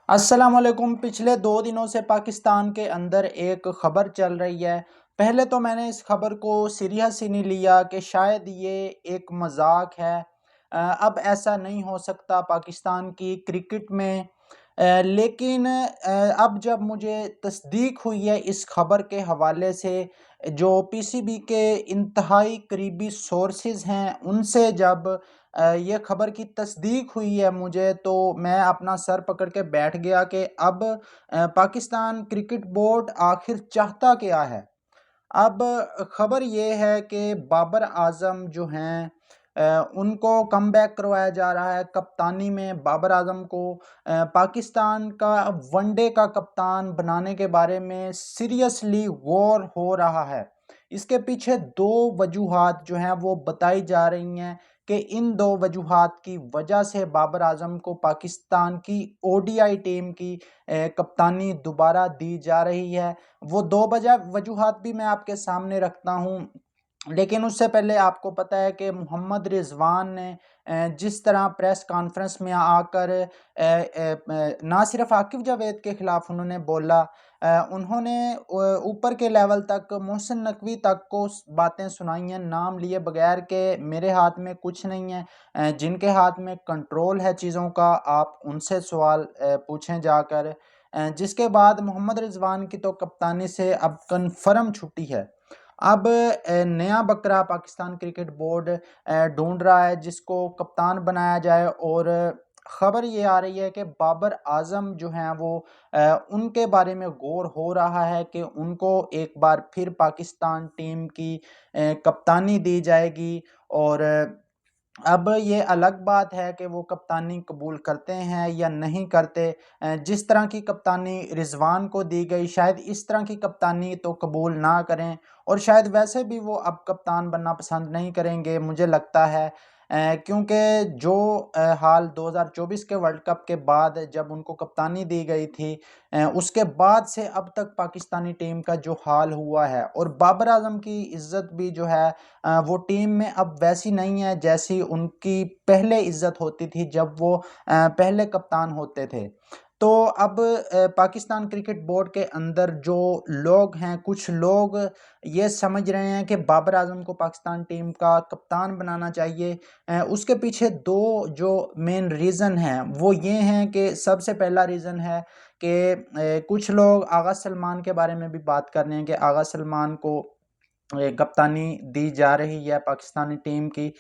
अस्सलाम वालेकुम। पिछले 2 दिनों से पाकिस्तान के अंदर एक ख़बर चल रही है। पहले तो मैंने इस ख़बर को सीरियस ही नहीं लिया कि शायद ये एक मजाक है। अब ऐसा नहीं हो सकता पाकिस्तान की क्रिकेट में। लेकिन अब जब मुझे तस्दीक हुई है इस ख़बर के हवाले से, जो पीसीबी के इंतहाई करीबी सोर्सेज हैं उनसे जब ये ख़बर की तस्दीक हुई है मुझे, तो मैं अपना सर पकड़ के बैठ गया कि अब पाकिस्तान क्रिकेट बोर्ड आखिर चाहता क्या है। अब ख़बर ये है कि बाबर आज़म जो हैं, उनको कमबैक करवाया जा रहा है कप्तानी में। बाबर आज़म को पाकिस्तान का वनडे का कप्तान बनाने के बारे में सीरियसली गौर हो रहा है। इसके पीछे दो वजूहात जो हैं वो बताई जा रही हैं कि इन दो वजूहात की वजह से बाबर आज़म को पाकिस्तान की ओडीआई टीम की कप्तानी दोबारा दी जा रही है। वो दो वजूहात भी मैं आपके सामने रखता हूँ। लेकिन उससे पहले आपको पता है कि मोहम्मद रिजवान ने जिस तरह प्रेस कॉन्फ्रेंस में आकर ना सिर्फ आकिब जावेद के खिलाफ उन्होंने बोला, उन्होंने ऊपर के लेवल तक मोहसिन नकवी तक को बातें सुनाई हैं नाम लिए बगैर के मेरे हाथ में कुछ नहीं है। जिनके हाथ में कंट्रोल है चीज़ों का आप उनसे सवाल पूछें जाकर। जिसके बाद मोहम्मद रिजवान की तो कप्तानी से अब कन्फर्म छुट्टी है। अब नया बकरा पाकिस्तान क्रिकेट बोर्ड ढूंढ रहा है जिसको कप्तान बनाया जाए, और खबर ये आ रही है कि बाबर आजम जो हैं वो उनके बारे में गौर हो रहा है कि उनको एक बार फिर पाकिस्तान टीम की कप्तानी दी जाएगी। और अब ये अलग बात है कि वो कप्तानी कबूल करते हैं या नहीं करते। जिस तरह की कप्तानी रिजवान को दी गई, शायद इस तरह की कप्तानी तो कबूल ना करें, और शायद वैसे भी वो अब कप्तान बनना पसंद नहीं करेंगे मुझे लगता है। क्योंकि जो हाल 2024 के वर्ल्ड कप के बाद जब उनको कप्तानी दी गई थी, उसके बाद से अब तक पाकिस्तानी टीम का जो हाल हुआ है, और बाबर आजम की इज्जत भी जो है वो टीम में अब वैसी नहीं है जैसी उनकी पहले इज्जत होती थी जब वो पहले कप्तान होते थे। तो अब पाकिस्तान क्रिकेट बोर्ड के अंदर जो लोग हैं, कुछ लोग ये समझ रहे हैं कि बाबर आजम को पाकिस्तान टीम का कप्तान बनाना चाहिए। उसके पीछे दो जो मेन रीज़न हैं वो ये हैं कि सबसे पहला रीज़न है कि कुछ लोग आगा सलमान के बारे में भी बात कर रहे हैं कि आगा सलमान को कप्तानी दी जा रही है पाकिस्तानी टीम की।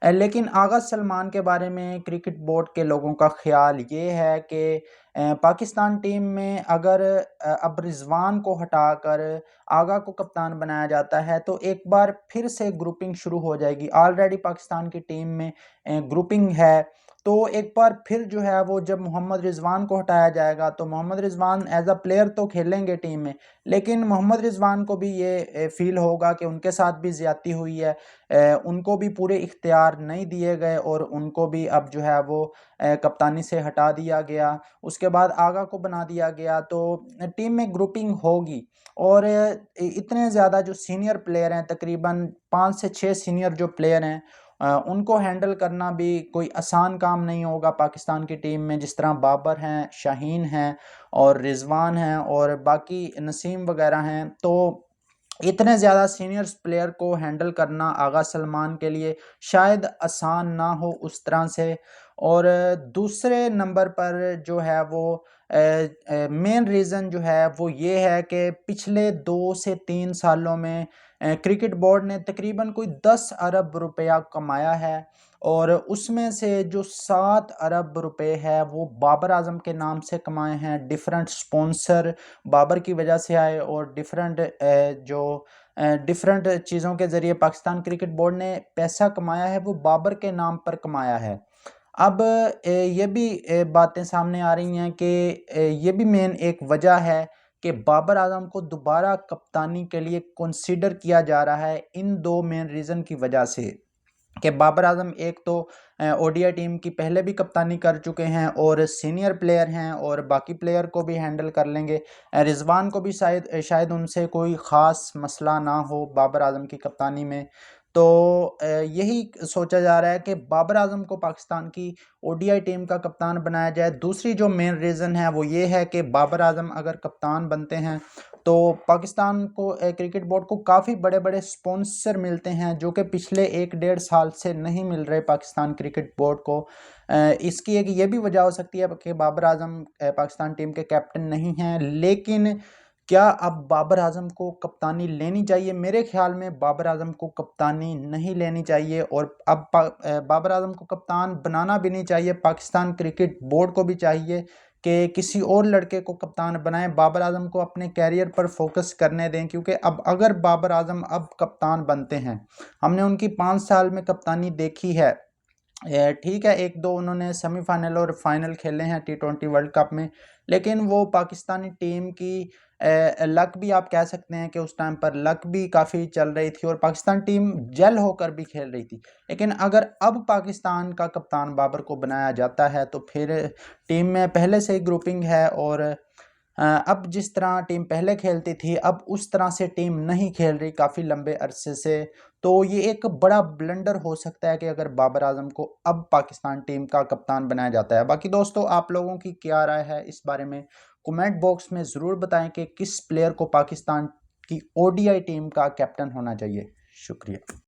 लेकिन आगा सलमान के बारे में क्रिकेट बोर्ड के लोगों का ख्याल ये है कि पाकिस्तान टीम में अगर अब रिजवान को हटाकर आगा को कप्तान बनाया जाता है तो एक बार फिर से ग्रुपिंग शुरू हो जाएगी। ऑलरेडी पाकिस्तान की टीम में ग्रुपिंग है, तो एक बार फिर जो है वो जब मोहम्मद रिजवान को हटाया जाएगा तो Mohammad Rizwan as a player तो खेलेंगे टीम में, लेकिन मोहम्मद रिजवान को भी ये फील होगा कि उनके साथ भी ज़्यादती हुई है। उनको भी पूरे इख्तियार नहीं दिए गए और उनको भी अब जो है वो कप्तानी से हटा दिया गया। उसके बाद आगा को बना दिया गया, तो टीम में ग्रुपिंग होगी। और इतने ज़्यादा जो सीनियर प्लेयर हैं, तकरीबन 5 से 6 सीनियर जो प्लेयर हैं, उनको हैंडल करना भी कोई आसान काम नहीं होगा पाकिस्तान की टीम में। जिस तरह बाबर हैं, शाहीन हैं और रिजवान हैं और बाकी नसीम वगैरह हैं, तो इतने ज़्यादा सीनियर्स प्लेयर को हैंडल करना आगा सलमान के लिए शायद आसान ना हो उस तरह से। और दूसरे नंबर पर जो है वो मेन रीज़न जो है वो ये है कि पिछले 2 से 3 सालों में क्रिकेट बोर्ड ने तकरीबन कोई 10 अरब रुपया कमाया है, और उसमें से जो 7 अरब रुपए है वो बाबर आजम के नाम से कमाए हैं। डिफरेंट स्पॉन्सर बाबर की वजह से आए, और डिफरेंट चीज़ों के ज़रिए पाकिस्तान क्रिकेट बोर्ड ने पैसा कमाया है वो बाबर के नाम पर कमाया है। अब ये भी बातें सामने आ रही हैं कि ये भी मेन एक वजह है कि बाबर आजम को दोबारा कप्तानी के लिए कंसीडर किया जा रहा है इन दो मेन रीज़न की वजह से। कि बाबर आजम एक तो ओडीआई टीम की पहले भी कप्तानी कर चुके हैं और सीनियर प्लेयर हैं और बाकी प्लेयर को भी हैंडल कर लेंगे। रिजवान को भी शायद शायद उनसे कोई ख़ास मसला ना हो बाबर आजम की कप्तानी में। तो यही सोचा जा रहा है कि बाबर आजम को पाकिस्तान की ओडीआई टीम का कप्तान बनाया जाए। दूसरी जो मेन रीज़न है वो ये है कि बाबर आजम अगर कप्तान बनते हैं तो पाकिस्तान को क्रिकेट बोर्ड को काफ़ी बड़े बड़े स्पॉन्सर मिलते हैं, जो कि पिछले 1-1.5 साल से नहीं मिल रहे पाकिस्तान क्रिकेट बोर्ड को। इसकी एक ये भी वजह हो सकती है कि बाबर आजम पाकिस्तान टीम के कैप्टन नहीं हैं। लेकिन क्या अब बाबर आजम को कप्तानी लेनी चाहिए? मेरे ख्याल में बाबर आजम को कप्तानी नहीं लेनी चाहिए, और अब बाबर आजम को कप्तान बनाना भी नहीं चाहिए। पाकिस्तान क्रिकेट बोर्ड को भी चाहिए कि किसी और लड़के को कप्तान बनाएं, बाबर आजम को अपने कैरियर पर फोकस करने दें। क्योंकि अब अगर बाबर आजम अब कप्तान बनते हैं, हमने उनकी 5 साल में कप्तानी देखी है। ठीक है, एक दो उन्होंने सेमीफाइनल और फाइनल खेले हैं T20 वर्ल्ड कप में, लेकिन वो पाकिस्तानी टीम की लक भी आप कह सकते हैं कि उस टाइम पर लक भी काफ़ी चल रही थी और पाकिस्तान टीम जेल होकर भी खेल रही थी। लेकिन अगर अब पाकिस्तान का कप्तान बाबर को बनाया जाता है तो फिर टीम में पहले से ही ग्रुपिंग है, और अब जिस तरह टीम पहले खेलती थी अब उस तरह से टीम नहीं खेल रही काफ़ी लंबे अरसे से। तो ये एक बड़ा ब्लंडर हो सकता है कि अगर बाबर आजम को अब पाकिस्तान टीम का कप्तान बनाया जाता है। बाकी दोस्तों, आप लोगों की क्या राय है इस बारे में? कमेंट बॉक्स में ज़रूर बताएं कि किस प्लेयर को पाकिस्तान की ओडीआई टीम का कैप्टन होना चाहिए। शुक्रिया।